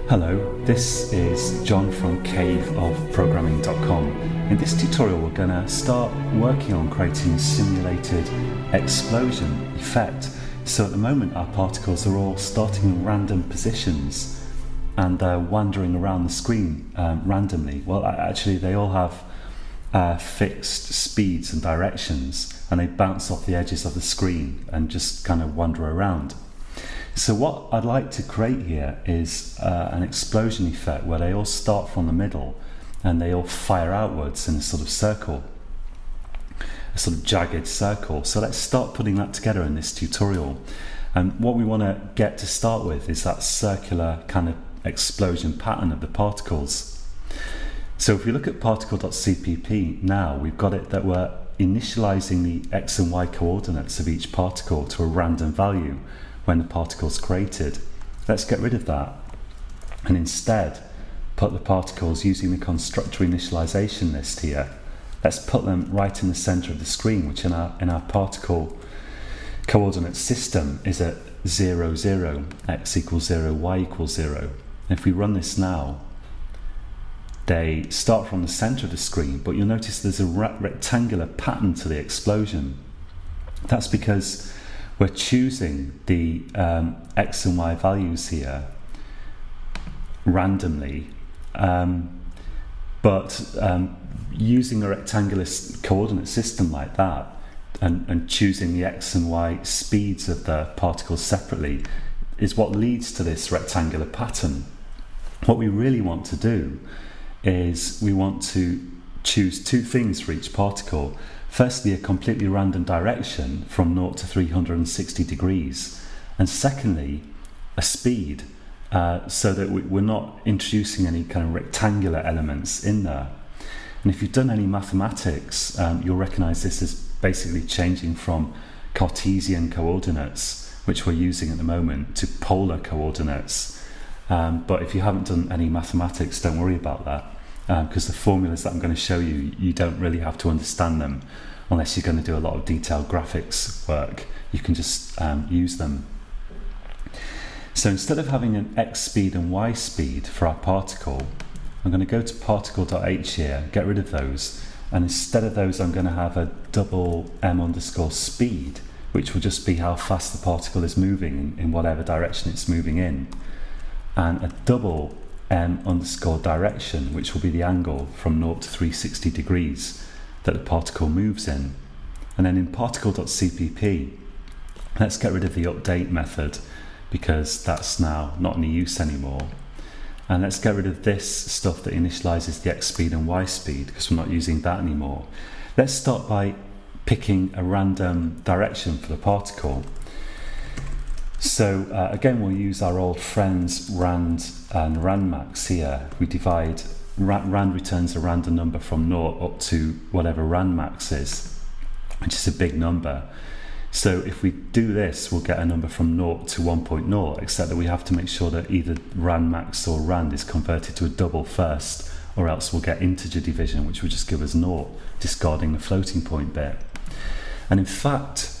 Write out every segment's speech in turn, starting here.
Hello, this is John from caveofprogramming.com. In this tutorial we're going to start working on creating a simulated explosion effect. So at the moment our particles are all starting in random positions and they're wandering around the screen randomly. Well, actually they all have fixed speeds and directions, and they bounce off the edges of the screen and just kind of wander around. So what I'd like to create here is an explosion effect where they all start from the middle and they all fire outwards in a sort of circle, a sort of jagged circle. So let's start putting that together in this tutorial. And what we want to get to start with is that circular kind of explosion pattern of the particles. So if we look at particle.cpp now, we've got it that we're initializing the x and y coordinates of each particle to a random value when the particle's created. Let's get rid of that and instead put the particles using the constructor initialization list here. Let's put them right in the center of the screen, which in our particle coordinate system is at 0, 0, x equals 0, y equals 0. And if we run this now, they start from the center of the screen, but you'll notice there's a rectangular pattern to the explosion. That's because we're choosing the x and y values here randomly, but using a rectangular coordinate system like that and choosing the x and y speeds of the particles separately is what leads to this rectangular pattern. What we really want to do is we want to choose two things for each particle. Firstly, a completely random direction from 0 to 360 degrees, and secondly, a speed, so that we're not introducing any kind of rectangular elements in there. And if you've done any mathematics, you'll recognize this as basically changing from Cartesian coordinates, which we're using at the moment, to polar coordinates. But if you haven't done any mathematics, don't worry about that. Because the formulas that I'm going to show you, you don't really have to understand them unless you're going to do a lot of detailed graphics work. You can just use them. So instead of having an x speed and y speed for our particle, I'm going to go to particle.h here, get rid of those, and instead of those I'm going to have a double m underscore speed, which will just be how fast the particle is moving in whatever direction it's moving in, and a double m underscore direction, which will be the angle from 0 to 360 degrees that the particle moves in. And then in particle.cpp, let's get rid of the update method because that's now not in use anymore. And let's get rid of this stuff that initializes the x speed and y speed because we're not using that anymore. Let's start by picking a random direction for the particle. So again, we'll use our old friends rand and randmax here. We divide, rand returns a random number from 0 up to whatever randmax is, which is a big number. So if we do this, we'll get a number from 0 to 1.0, except that we have to make sure that either randmax or rand is converted to a double first, or else we'll get integer division, which will just give us 0, discarding the floating point bit. And in fact,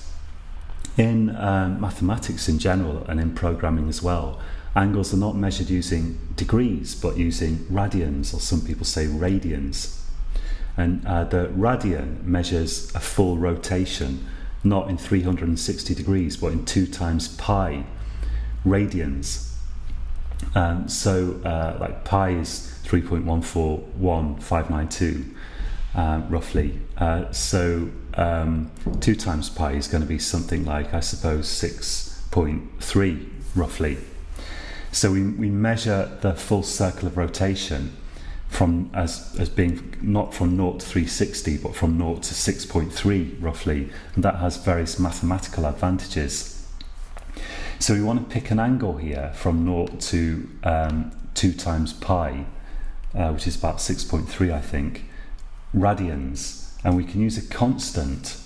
in mathematics in general and in programming as well, angles are not measured using degrees but using radians, or some people say radians. And the radian measures a full rotation, not in 360 degrees but in 2 times pi radians. Like pi is 3.141592 roughly. 2 times pi is going to be something like, I suppose, 6.3 roughly. So we measure the full circle of rotation from as being not from 0 to 360 but from 0 to 6.3 roughly, and that has various mathematical advantages. So we want to pick an angle here from 0 to 2 times pi, which is about 6.3 I think, radians. And we can use a constant,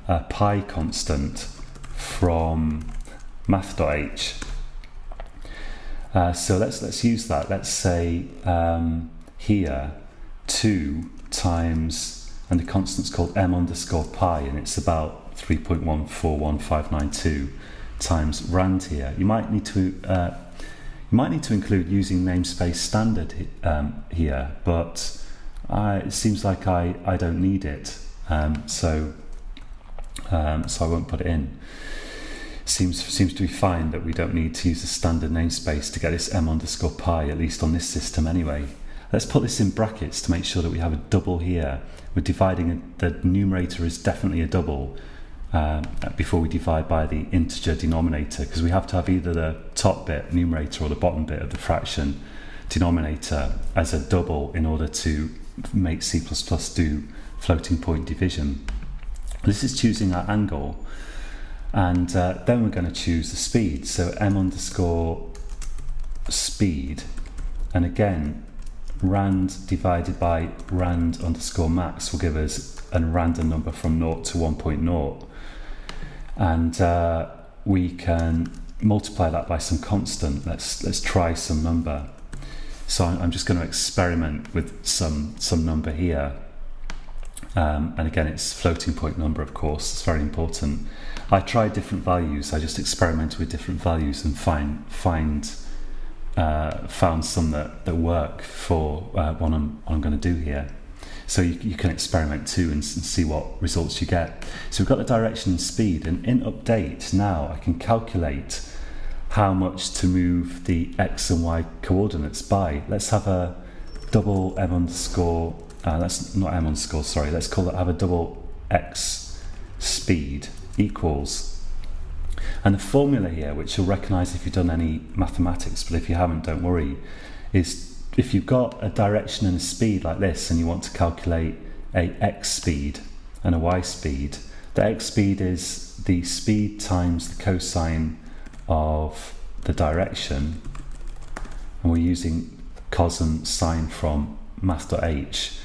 a pi constant from math.h. So let's use that. Let's say here 2 times, and the constant's called m underscore pi, and it's about 3.141592 times rand here. You might need to You might need to include using namespace standard here, but it seems like I don't need it, so I won't put it in. Seems to be fine that we don't need to use the standard namespace to get this m_pi, at least on this system anyway. Let's put this in brackets to make sure that we have a double here. We're dividing, the numerator is definitely a double before we divide by the integer denominator, because we have to have either the top bit, numerator, or the bottom bit of the fraction, denominator, as a double in order to make C++ do floating point division. This is choosing our angle, and then we're going to choose the speed. So m_speed, and again, rand divided by rand_max will give us a random number from 0 to 1.0, and we can multiply that by some constant. Let's try some number. So I'm just going to experiment with some number here, and again, it's floating point number, of course. It's very important. I tried different values. I just experimented with different values and found some that work for what I'm going to do here. So you can experiment too and see what results you get. So we've got the direction and speed, and in update now I can calculate how much to move the x and y coordinates by. Let's have a double let's call it, have a double x speed equals, and the formula here, which you'll recognize if you've done any mathematics, but if you haven't, don't worry, is if you've got a direction and a speed like this and you want to calculate a x speed and a y speed, the x speed is the speed times the cosine of the direction, and we're using cos and sine from math.h,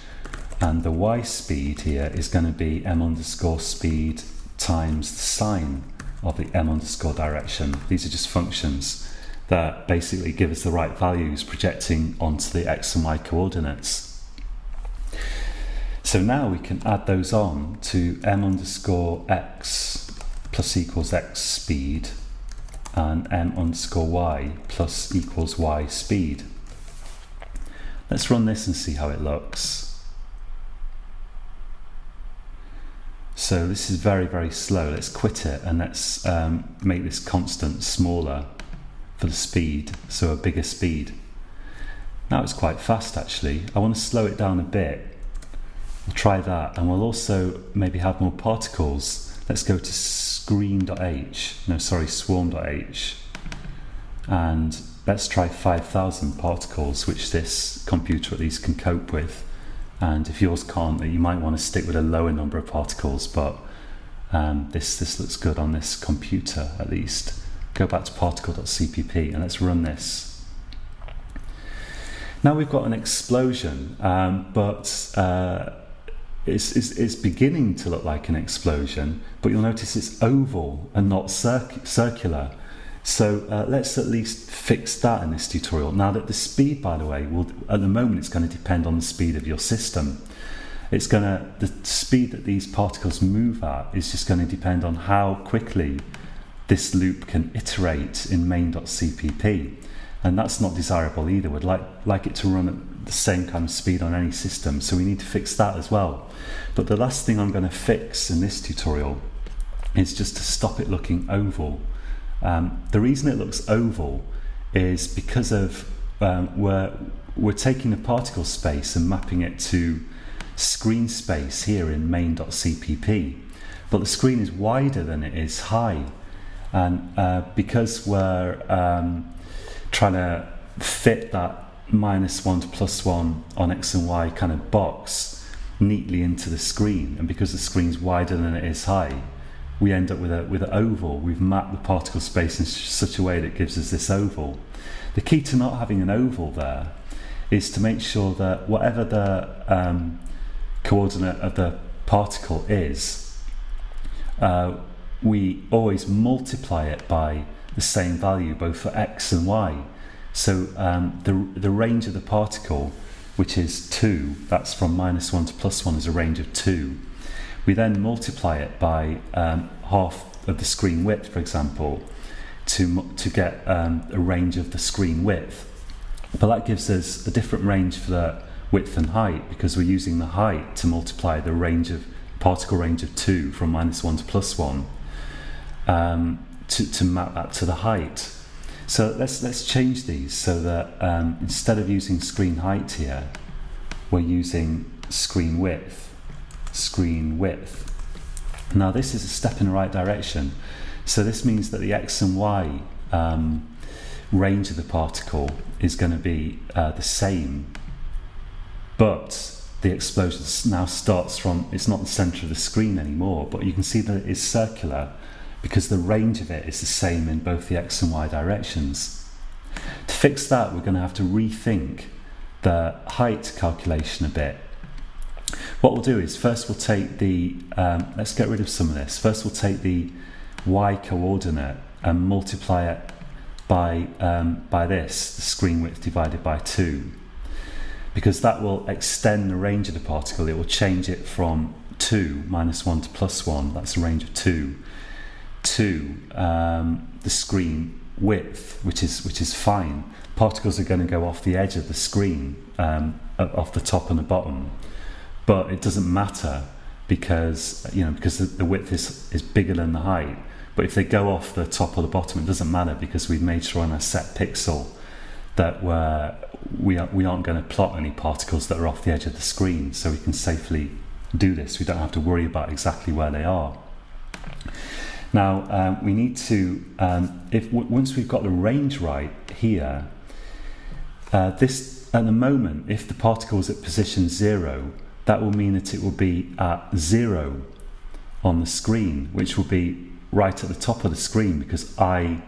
and the y speed here is going to be m_speed times the sine of the m_direction. These are just functions that basically give us the right values projecting onto the x and y coordinates. So now we can add those on to m_x plus equals x speed and m_y plus equals y speed. Let's run this and see how it looks. So this is very, very slow. Let's quit it and let's make this constant smaller for the speed, so a bigger speed. Now it's quite fast actually. I want to slow it down a bit. We'll try that, and we'll also maybe have more particles. Let's go to swarm.h, and let's try 5,000 particles, which this computer at least can cope with. And if yours can't, you might want to stick with a lower number of particles, but this looks good on this computer at least. Go back to particle.cpp and let's run this. Now we've got an explosion, but it's beginning to look like an explosion, but you'll notice it's oval and not circular. So let's at least fix that in this tutorial. Now that the speed, by the way, at the moment it's going to depend on the speed of your system. The speed that these particles move at is just going to depend on how quickly this loop can iterate in main.cpp, and that's not desirable either. We'd like it to run at the same kind of speed on any system, so we need to fix that as well. But the last thing I'm going to fix in this tutorial is just to stop it looking oval. The reason it looks oval is because of we're taking the particle space and mapping it to screen space here in main.cpp, but the screen is wider than it is high, and because we're trying to fit that -1 to +1 on x and y kind of box neatly into the screen, and because the screen's wider than it is high, we end up with an oval. We've mapped the particle space in such a way that gives us this oval. The key to not having an oval there is to make sure that whatever the coordinate of the particle is, we always multiply it by the same value both for x and y. So the range of the particle, which is 2, that's from -1 to +1, is a range of 2. We then multiply it by half of the screen width, for example, to get a range of the screen width. But that gives us a different range for the width and height, because we're using the height to multiply the particle range of 2 from -1 to +1 to map that to the height. So let's change these so that instead of using screen height here, we're using screen width. Now this is a step in the right direction. So this means that the x and y range of the particle is going to be the same, but the explosion now starts from, it's not the center of the screen anymore, but you can see that it is circular because the range of it is the same in both the x and y directions. To fix that, we're going to have to rethink the height calculation a bit. What we'll do is first we'll take the, let's get rid of some of this. First we'll take the y coordinate and multiply it by this, the screen width divided by 2, because that will extend the range of the particle. It will change it from 2, -1 to +1, that's a range of 2, to the screen width, which is fine. Particles are going to go off the edge of the screen, off the top and the bottom, but it doesn't matter because the width is bigger than the height. But if they go off the top or the bottom, it doesn't matter, because we've made sure on our set pixel that we aren't going to plot any particles that are off the edge of the screen, so we can safely do this. We don't have to worry about exactly where they are. Now we need to, once we've got the range right here, this at the moment, if the particle is at position 0, that will mean that it will be at 0 on the screen, which will be right at the top of the screen, because y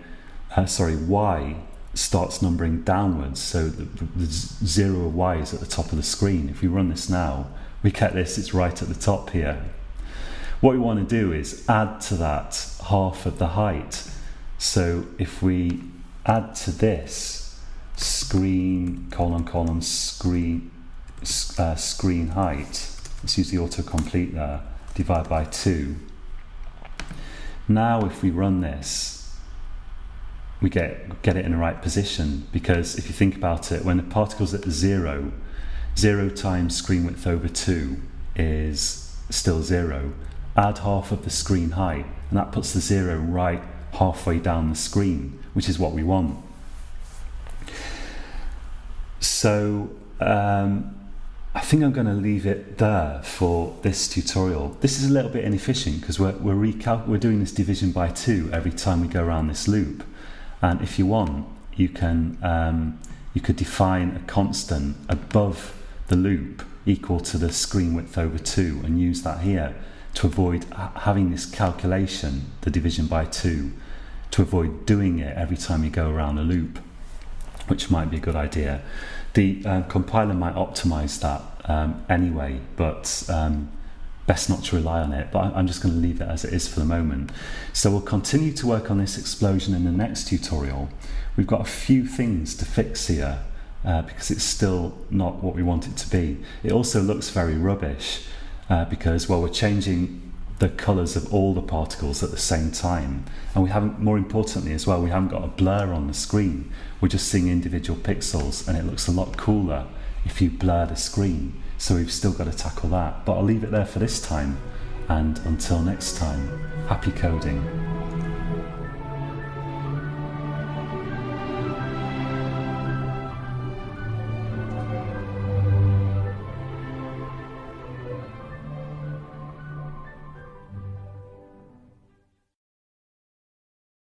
starts numbering downwards, so the 0 of y is at the top of the screen. If we run this now, we get this, it's right at the top here. What we want to do is add to that half of the height. So if we add to this screen : screen height, let's use the autocomplete there, divide by 2. Now if we run this, we get it in the right position, because if you think about it, when the particle's at 0, 0 times screen width over 2 is still 0. Add half of the screen height, and that puts the 0 right halfway down the screen, which is what we want. So I think I'm going to leave it there for this tutorial. This is a little bit inefficient because we're doing this division by 2 every time we go around this loop. And if you want, you could define a constant above the loop equal to the screen width over 2 and use that here to avoid having this calculation, the division by 2, to avoid doing it every time you go around a loop, which might be a good idea. The compiler might optimize that anyway, but best not to rely on it. But I'm just going to leave it as it is for the moment. So we'll continue to work on this explosion in the next tutorial. We've got a few things to fix here because it's still not what we want it to be. It also looks very rubbish because, well, we're changing the colors of all the particles at the same time, and we haven't, more importantly as well, we haven't got a blur on the screen. We're just seeing individual pixels, and it looks a lot cooler if you blur the screen. So we've still got to tackle that, but I'll leave it there for this time, and until next time, happy coding.